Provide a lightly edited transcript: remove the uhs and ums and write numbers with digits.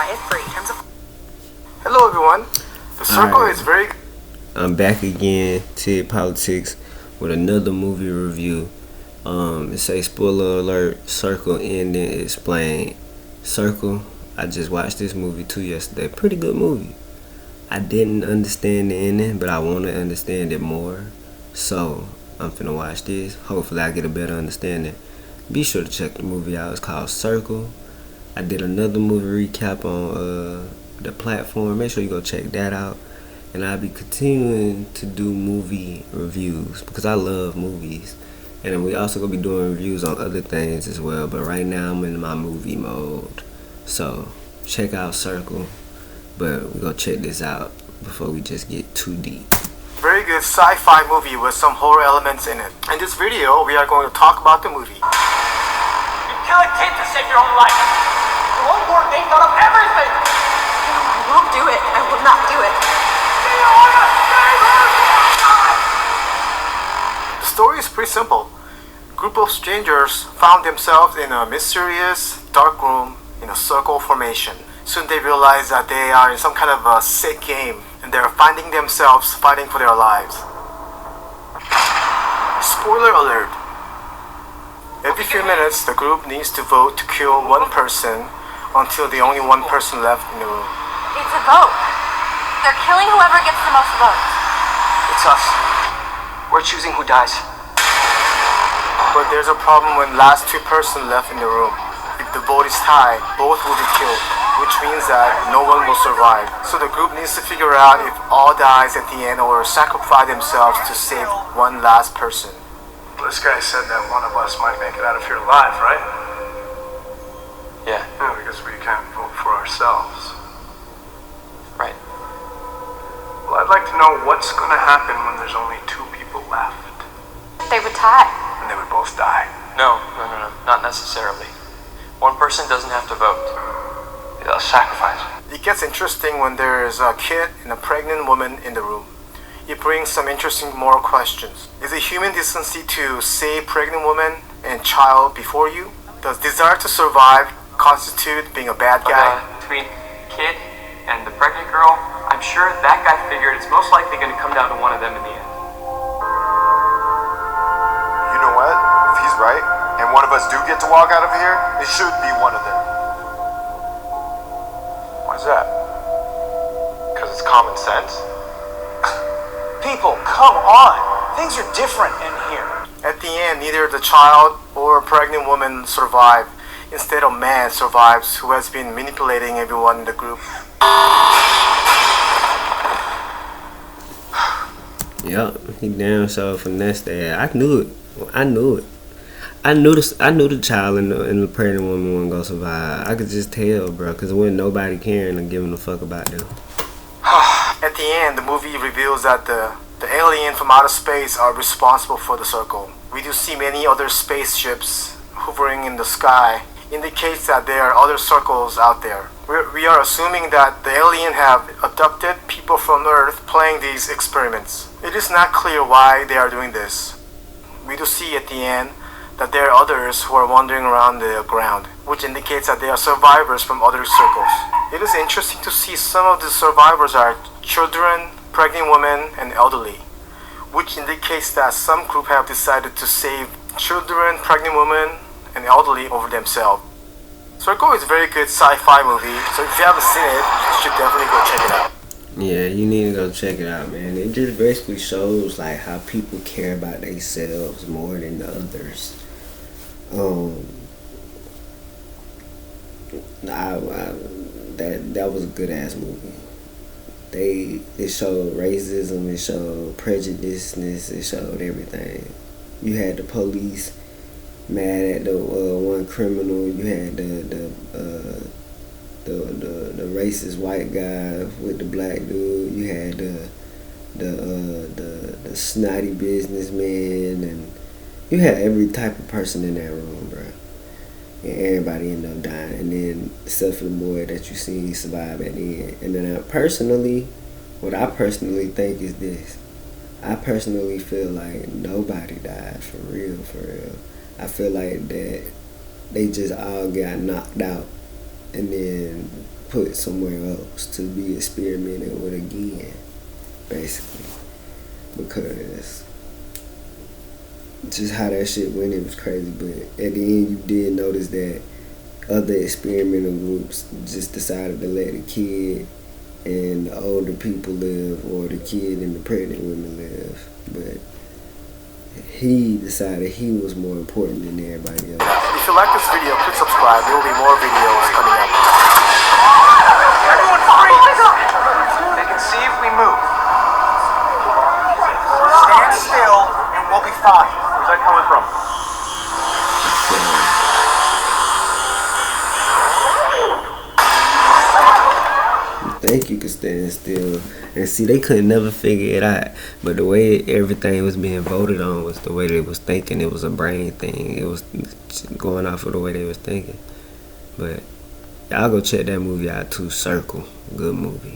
apply if free. Terms of... Hello everyone. The circle is very... I'm back again, TiggPolitics, with another movie review. It say spoiler alert, Circle ending explained. Circle, I just watched this movie too yesterday. Pretty good movie. I didn't understand the ending, but I want to understand it more. So, I'm finna watch this. Hopefully I get a better understanding. Be sure to check the movie out. It's called Circle. I did another movie recap on the platform. Make sure you go check that out. And I'll be continuing to do movie reviews because I love movies. And then we also gonna be doing reviews on other things as well. But right now I'm in my movie mode. So check out Circle. But we're gonna check this out before we just get too deep. Very good sci-fi movie with some horror elements in it. In this video, we are going to talk about the movie. You kill a kid to save your own life. Your own board game thought of everything. I won't do it. I will not do it. The story is pretty simple. A group of strangers found themselves in a mysterious dark room in a circle formation. Soon they realize that they are in some kind of a sick game and they're finding themselves fighting for their lives. Spoiler alert. Every few minutes, the group needs to vote to kill one person until the only one person left in the room. It's a vote. They're killing whoever gets the most votes. It's us. We're choosing who dies. But there's a problem when last two person left in the room. If the vote is tied, both will be killed, which means that no one will survive. So the group needs to figure out if all dies at the end or sacrifice themselves to save one last person. This guy said that one of us might make it out of here alive, right? Yeah. Yeah, because we can't vote for ourselves. Right. Well, I'd like to know what's going to happen when there's only two people left. They would tie. And they would both die. No, not necessarily. One person doesn't have to vote. They'll sacrifice. It gets interesting when there's a kid and a pregnant woman in the room. It brings some interesting moral questions. Is it human decency to save pregnant woman and child before you? Does desire to survive constitute being a bad guy? Between kid and the pregnant girl, I'm sure that guy figured it's most likely going to come down to one of them in the end. You know what? If he's right, and one of us do get to walk out of here, it should be one of them. Why's that? Because it's common sense? People, come on! Things are different in here. At the end, neither the child or pregnant woman survive. Instead, a man survives who has been manipulating everyone in the group. Yup, he damn sure finessed that. I knew it. I knew the child and the pregnant woman wasn't gonna survive. I could just tell, bro, because there wasn't nobody caring or giving a fuck about them. At the end, the movie reveals that the alien from outer space are responsible for the circle. We do see many other spaceships hovering in the sky. Indicates that there are other circles out there. We are assuming that the alien have abducted people from Earth playing these experiments. It is not clear why they are doing this. We do see at the end that there are others who are wandering around the ground, which indicates that they are survivors from other circles. It is interesting to see some of the survivors are children, pregnant women, and elderly, which indicates that some group have decided to save children, pregnant women, and elderly over themselves. Circle is a very good sci-fi movie, so if you haven't seen it, you should definitely go check it out. Yeah, you need to go check it out, man. It just basically shows like how people care about themselves more than the others. That was a good ass movie. It showed racism, it showed prejudiceness, it showed everything. You had the police mad at the one criminal. You had the racist white guy with the black dude. You had the snotty businessman, and you had every type of person in that room, bro. And everybody ended up dying, and then except for the boy that you seen survive at the end. And then what I personally think is this. I personally feel like nobody died for real. I feel like that they just all got knocked out, and then put somewhere else to be experimented with again, basically. Because just how that shit went, it was crazy. But at the end, you did notice that other experimental groups just decided to let the kid and the older people live, or the kid and the pregnant women live. But he decided he was more important than everybody else. If you like this video, click subscribe. There will be more videos coming up. Everyone freeze! They can see if we move. Stand still and we'll be fine. Where's that coming from? You think you could stand still. And see, they couldn't never figure it out. But the way everything was being voted on was the way they was thinking. It was a brain thing. It was going off of the way they was thinking. But y'all go check that movie out too, Circle. Good movie.